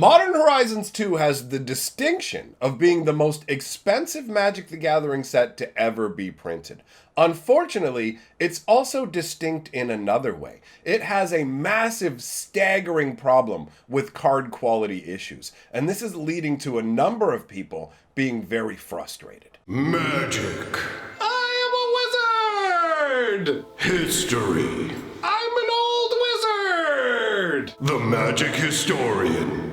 Modern Horizons 2 has the distinction of being the most expensive Magic the Gathering set to ever be printed. Unfortunately, it's also distinct in another way. It has a massive, staggering problem with card quality issues, and this is leading to a number of people being very frustrated. Magic. I am a wizard! History. I'm an old wizard! The Magic Historian.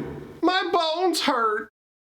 My bones hurt.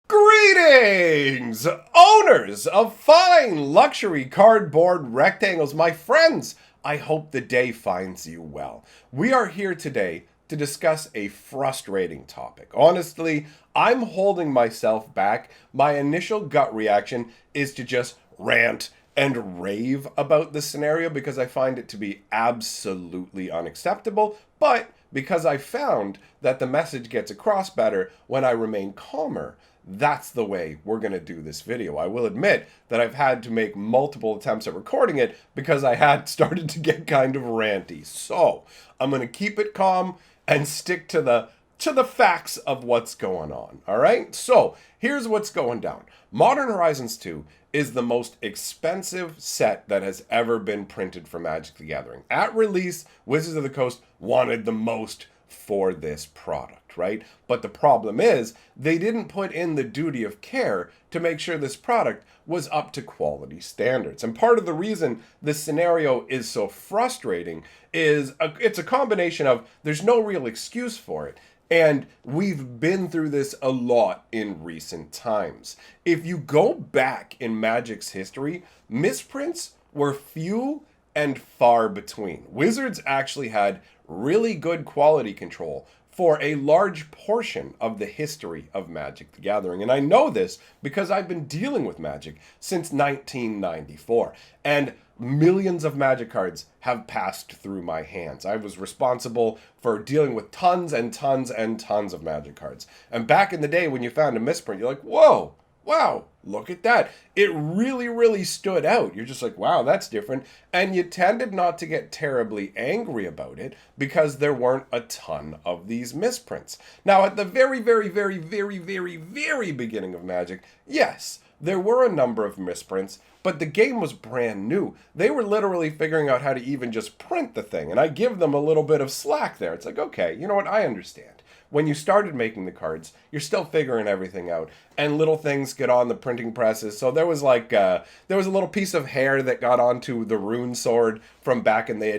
Greetings, owners of fine luxury cardboard rectangles. My friends, I hope the day finds you well. We are here today to discuss a frustrating topic. Honestly, I'm holding myself back. My initial gut reaction is to just rant and rave about the scenario because I find it to be absolutely unacceptable, but because I found that the message gets across better when I remain calmer, that's the way we're going to do this video. I will admit that I've had to make multiple attempts at recording it because I had started to get kind of ranty. So I'm going to keep it calm and stick to the facts of what's going on. All right. So here's what's going down. Modern Horizons 2 is the most expensive set that has ever been printed for Magic the Gathering. At release, Wizards of the Coast wanted the most for this product, right? But the problem is they didn't put in the duty of care to make sure this product was up to quality standards. And part of the reason this scenario is so frustrating is it's a combination of there's no real excuse for it. And we've been through this a lot in recent times. If you go back in Magic's history, misprints were few and far between. Wizards actually had really good quality control for a large portion of the history of Magic the Gathering. And I know this because I've been dealing with Magic since 1994. And millions of Magic cards have passed through my hands. I was responsible for dealing with tons and tons and tons of Magic cards. And back in the day when you found a misprint, you're like, whoa, wow, look at that. It really, really stood out. You're just like, wow, that's different. And you tended not to get terribly angry about it because there weren't a ton of these misprints. Now, at the very, very, very, very, very, very beginning of Magic, yes, there were a number of misprints, but the game was brand new. They were literally figuring out how to even just print the thing, and I give them a little bit of slack there. It's like, okay, you know what, I understand. When you started making the cards, you're still figuring everything out, and little things get on the printing presses. So there was like there was a little piece of hair that got onto the rune sword from back in the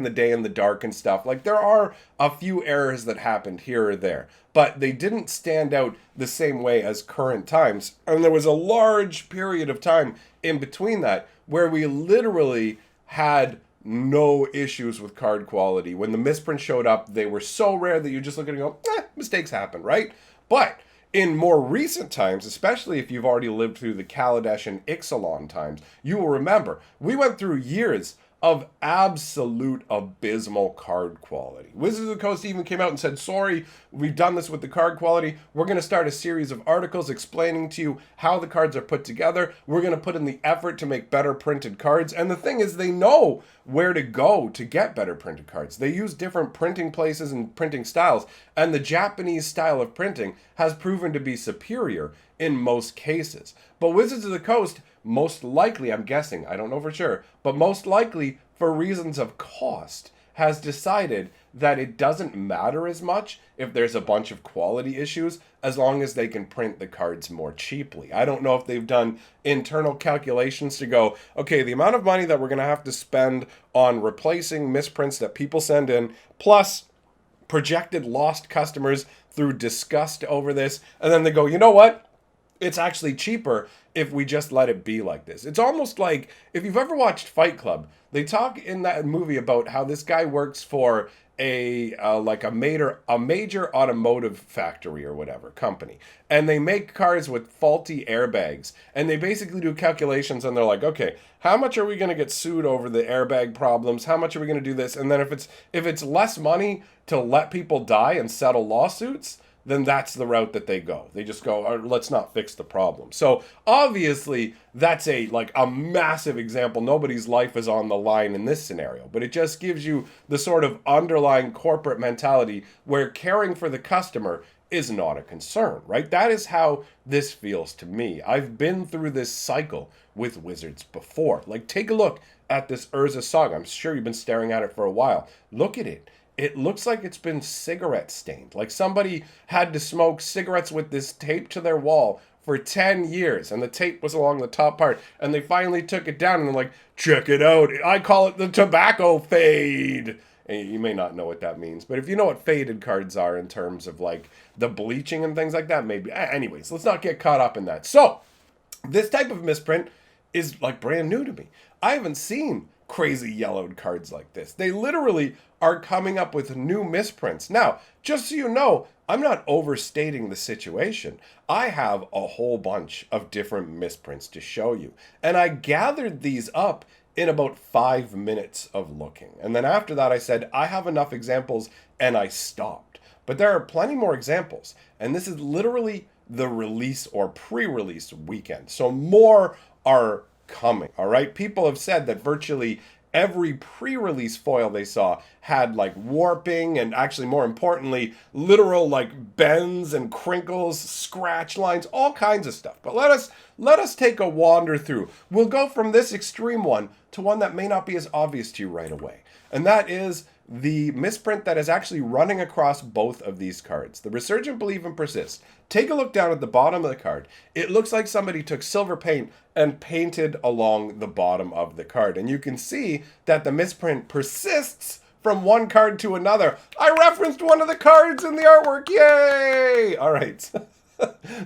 day in the dark and stuff. Like there are a few errors that happened here or there, but they didn't stand out the same way as current times. And there was a large period of time in between that where we literally had no issues with card quality. When the misprints showed up, they were so rare that you just look at it and go, mistakes happen, right? But in more recent times, especially if you've already lived through the Kaladesh and Ixalan times, you will remember we went through years of absolute abysmal card quality. Wizards of the Coast even came out and said, sorry, we've done this with the card quality. We're going to start a series of articles explaining to you how the cards are put together. We're going to put in the effort to make better printed cards. And the thing is, they know where to go to get better printed cards. They use different printing places and printing styles. And the Japanese style of printing has proven to be superior in most cases. But Wizards of the Coast, most likely, I'm guessing, I don't know for sure, but most likely for reasons of cost, has decided that it doesn't matter as much if there's a bunch of quality issues as long as they can print the cards more cheaply. I don't know if they've done internal calculations to go, okay, the amount of money that we're going to have to spend on replacing misprints that people send in, plus projected lost customers through disgust over this, and then they go, you know what? It's actually cheaper if we just let it be like this. It's almost like if you've ever watched Fight Club, they talk in that movie about how this guy works for a major automotive factory or whatever company, and they make cars with faulty airbags, and they basically do calculations, and they're like, okay, how much are we going to get sued over the airbag problems? How much are we going to do this? And then if it's less money to let people die and settle lawsuits, then that's the route that they go. They just go, let's not fix the problem. So obviously that's a massive example. Nobody's life is on the line in this scenario, but it just gives you the sort of underlying corporate mentality where caring for the customer is not a concern, right? That is how this feels to me. I've been through this cycle with Wizards before. Like, take a look at this Urza Saga. I'm sure you've been staring at it for a while. Look at it. It looks like it's been cigarette stained. Like somebody had to smoke cigarettes with this tape to their wall for 10 years, and the tape was along the top part, and they finally took it down, and they're like, check it out. I call it the tobacco fade. And you may not know what that means, but if you know what faded cards are in terms of like the bleaching and things like that, maybe. Anyways, let's not get caught up in that. So, this type of misprint is like brand new to me. I haven't seen crazy yellowed cards like this. They literally are coming up with new misprints. Now, just so you know, I'm not overstating the situation. I have a whole bunch of different misprints to show you, and I gathered these up in about 5 minutes of looking. And then after that, I said, I have enough examples, and I stopped. But there are plenty more examples, and this is literally the release or pre-release weekend. So more are coming, all right? People have said that virtually every pre-release foil they saw had like warping and, actually more importantly, literal like bends and crinkles, scratch lines, all kinds of stuff. But let us take a wander through. We'll go from this extreme one to one that may not be as obvious to you right away. And that is the misprint that is actually running across both of these cards. The Resurgent Believe and Persist. Take a look down at the bottom of the card. It looks like somebody took silver paint and painted along the bottom of the card. And you can see that the misprint persists from one card to another. I referenced one of the cards in the artwork. Yay! All right.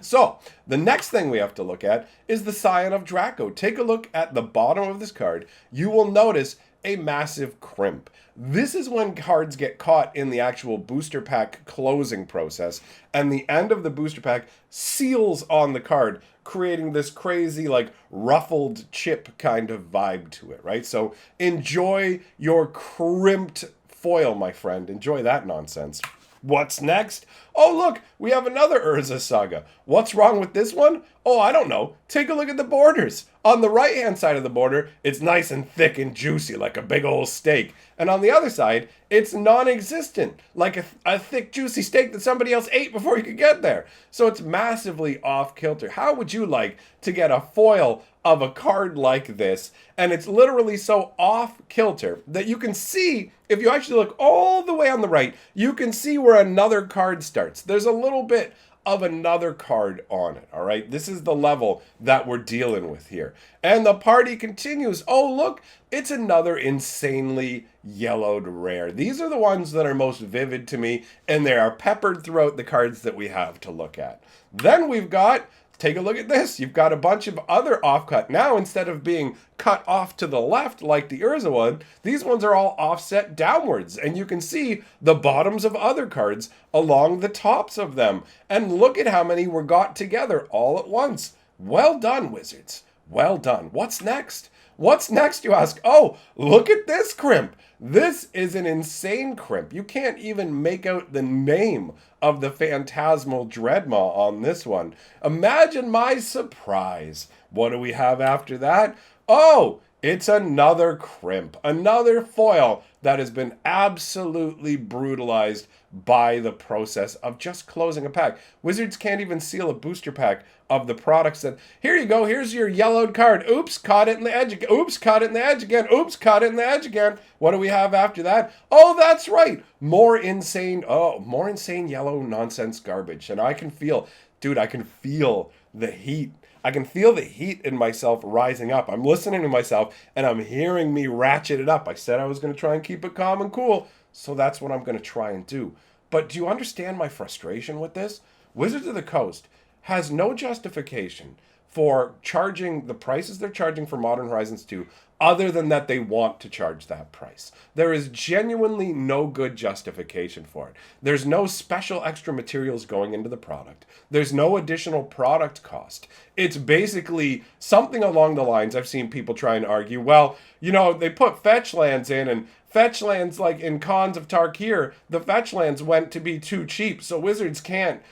So, the next thing we have to look at is the Scion of Draco. Take a look at the bottom of this card. You will notice a massive crimp. This is when cards get caught in the actual booster pack closing process, and the end of the booster pack seals on the card, creating this crazy, like, ruffled chip kind of vibe to it, right? So enjoy your crimped foil, my friend. Enjoy that nonsense. What's next? Oh, look, we have another Urza Saga. What's wrong with this one? Oh, I don't know. Take a look at the borders. On the right-hand side of the border, it's nice and thick and juicy, like a big old steak. And on the other side, it's non-existent, like a thick, juicy steak that somebody else ate before you could get there. So it's massively off-kilter. How would you like to get a foil of a card like this, and it's literally so off-kilter that you can see, if you actually look all the way on the right, you can see where another card starts. There's a little bit of another card on it, all right? This is the level that we're dealing with here. And the party continues. Oh, look, it's another insanely yellowed rare. These are the ones that are most vivid to me, and they are peppered throughout the cards that we have to look at. Then we've got, take a look at this. You've got a bunch of other offcut. Now, instead of being cut off to the left like the Urza one, these ones are all offset downwards. And you can see the bottoms of other cards along the tops of them. And look at how many were got together all at once. Well done, Wizards. Well done. What's next? What's next, you ask? Oh, look at this crimp. This is an insane crimp. You can't even make out the name of the Phantasmal Dreadmaw on this one. Imagine my surprise. What do we have after that? Oh, it's another crimp. Another foil that has been absolutely brutalized by the process of just closing a pack. Wizards can't even seal a booster pack of the products that, here you go, here's your yellowed card. Oops, caught it in the edge again. Oops, caught it in the edge again. Oops, caught it in the edge again. What do we have after that? Oh, that's right. More insane yellow nonsense garbage. And I can feel, dude, I can feel the heat. I can feel the heat in myself rising up. I'm listening to myself and I'm hearing me ratchet it up. I said I was going to try and keep it calm and cool, so that's what I'm going to try and do. But do you understand my frustration with this? Wizards of the Coast has no justification for charging the prices they're charging for Modern Horizons 2 other than that they want to charge that price. There is genuinely no good justification for it. There's no special extra materials going into the product. There's no additional product cost. It's basically something along the lines, I've seen people try and argue, well, you know, they put fetch lands in, and fetch lands, like in Khans of Tarkir, the fetch lands went to be too cheap, so Wizards can't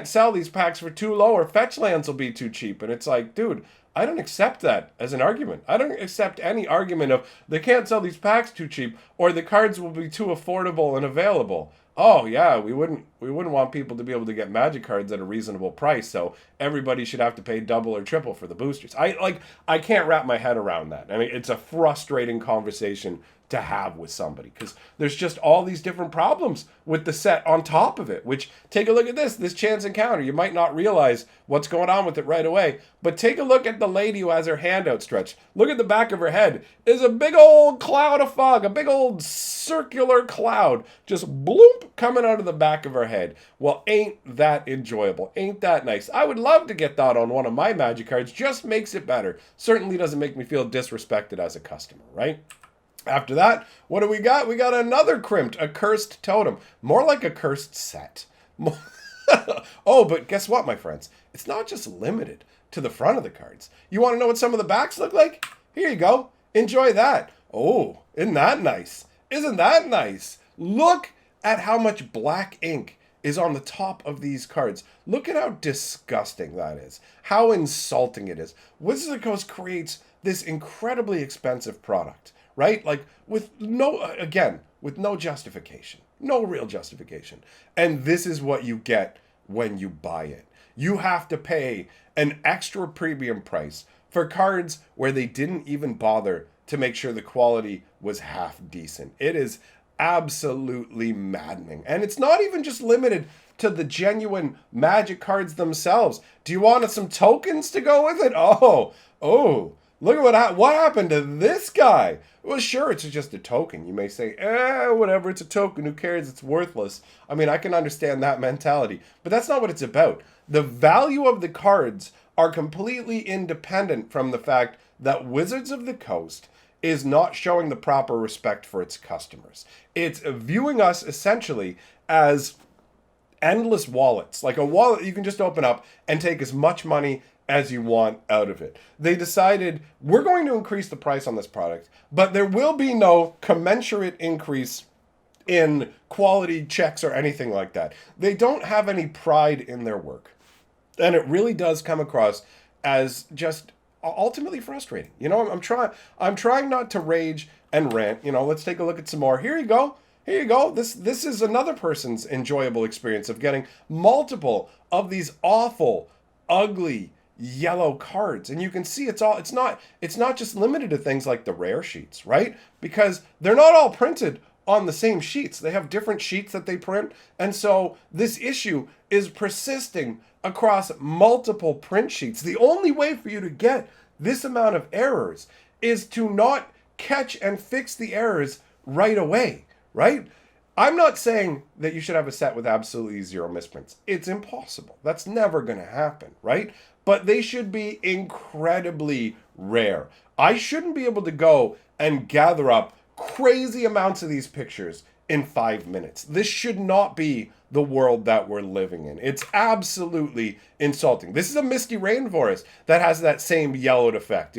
sell these packs for too low, or fetch lands will be too cheap. And it's like, dude, I don't accept that as an argument. I don't accept any argument of they can't sell these packs too cheap or the cards will be too affordable and available. Oh yeah, we wouldn't want people to be able to get magic cards at a reasonable price, so everybody should have to pay double or triple for the boosters. I can't wrap my head around that. I mean, it's a frustrating conversation to have with somebody because there's just all these different problems with the set on top of it. Which, take a look at this chance encounter. You might not realize what's going on with it right away, but take a look at the lady who has her hand outstretched. Look at the back of her head. Is a big old cloud of fog, a big old circular cloud just bloop coming out of the back of her head. Well, ain't that enjoyable? Ain't that nice? I would love to get that on one of my magic cards. Just makes it better. Certainly doesn't make me feel disrespected as a customer, right? After that, what do we got? We got another crimped, a cursed totem. More like a cursed set. Oh, but guess what, my friends? It's not just limited to the front of the cards. You want to know what some of the backs look like? Here you go. Enjoy that. Oh, isn't that nice? Isn't that nice? Look at how much black ink is on the top of these cards. Look at how disgusting that is. How insulting it is. Wizards of the Coast creates this incredibly expensive product, right? Like with no justification. No real justification. And this is what you get when you buy it. You have to pay an extra premium price for cards where they didn't even bother to make sure the quality was half decent. It is absolutely maddening. And it's not even just limited to the genuine magic cards themselves. Do you want some tokens to go with it? Oh, look at what happened to this guy. Well, sure, it's just a token. You may say, whatever, it's a token. Who cares? It's worthless. I mean, I can understand that mentality. But that's not what it's about. The value of the cards are completely independent from the fact that Wizards of the Coast is not showing the proper respect for its customers. It's viewing us essentially as endless wallets, like a wallet you can just open up and take as much money as you want out of it. They decided, we're going to increase the price on this product, but there will be no commensurate increase in quality checks or anything like that. They don't have any pride in their work. And it really does come across as just ultimately frustrating. You know, I'm trying not to rage and rant. You know, let's take a look at some more. Here you go. This is another person's enjoyable experience of getting multiple of these awful, ugly yellow cards. And you can see it's not just limited to things like the rare sheets, right? Because they're not all printed on the same sheets. They have different sheets that they print. And so this issue is persisting across multiple print sheets. The only way for you to get this amount of errors is to not catch and fix the errors right away, right? I'm not saying that you should have a set with absolutely zero misprints. It's impossible. That's never going to happen, right? But they should be incredibly rare. I shouldn't be able to go and gather up crazy amounts of these pictures in 5 minutes. This should not be the world that we're living in. It's absolutely insulting. This is a misty rainforest that has that same yellowed effect.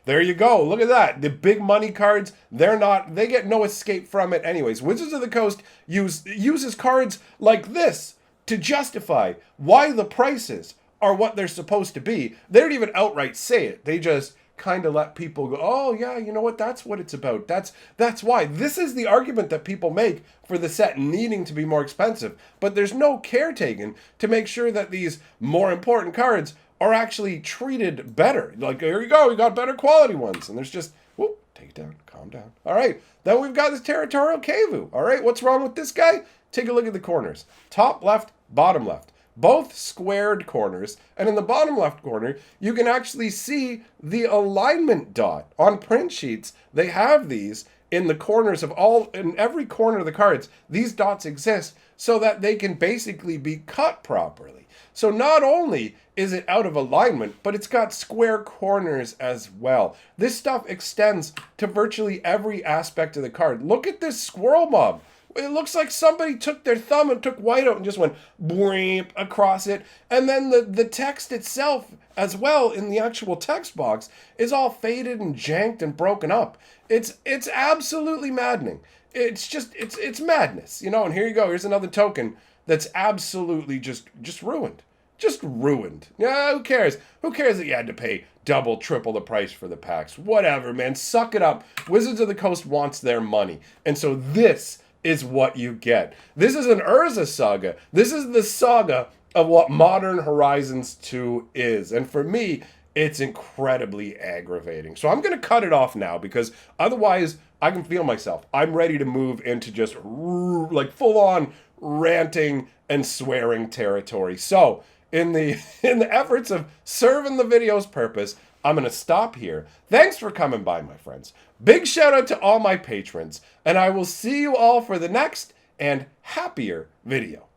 There you go. Look at that. The big money cards, they get no escape from it anyways. Wizards of the Coast uses cards like this to justify why the prices are what they're supposed to be. They don't even outright say it. They just kind of let people go, oh yeah, you know what, that's what it's about. That's why. This is the argument that people make for the set needing to be more expensive. But there's no care taken to make sure that these more important cards are actually treated better. Like, here you go, we got better quality ones. And there's just, whoop, take it down, calm down. All right, then we've got this Territorial Kevu. All right, what's wrong with this guy? Take a look at the corners. Top left, bottom left. Both squared corners, and in the bottom left corner, you can actually see the alignment dot. On print sheets, they have these in the corners in every corner of the cards. These dots exist so that they can basically be cut properly. So not only is it out of alignment, but it's got square corners as well. This stuff extends to virtually every aspect of the card. Look at this squirrel mob. It looks like somebody took their thumb and took whiteout and just went blimp across it. And then the text itself as well in the actual text box is all faded and janked and broken up. It's absolutely maddening. It's madness, you know. And here you go. Here's another token that's absolutely just ruined. Just ruined. Yeah, who cares? Who cares that you had to pay double, triple the price for the packs? Whatever, man. Suck it up. Wizards of the Coast wants their money. And so this is what you get. This is an Urza saga. This is the saga of what Modern Horizons 2 is. And for me, it's incredibly aggravating. So I'm going to cut it off now because otherwise I can feel myself. I'm ready to move into just like full on ranting and swearing territory. So in the efforts of serving the video's purpose, I'm going to stop here. Thanks for coming by, my friends. Big shout out to all my patrons, and I will see you all for the next and happier video.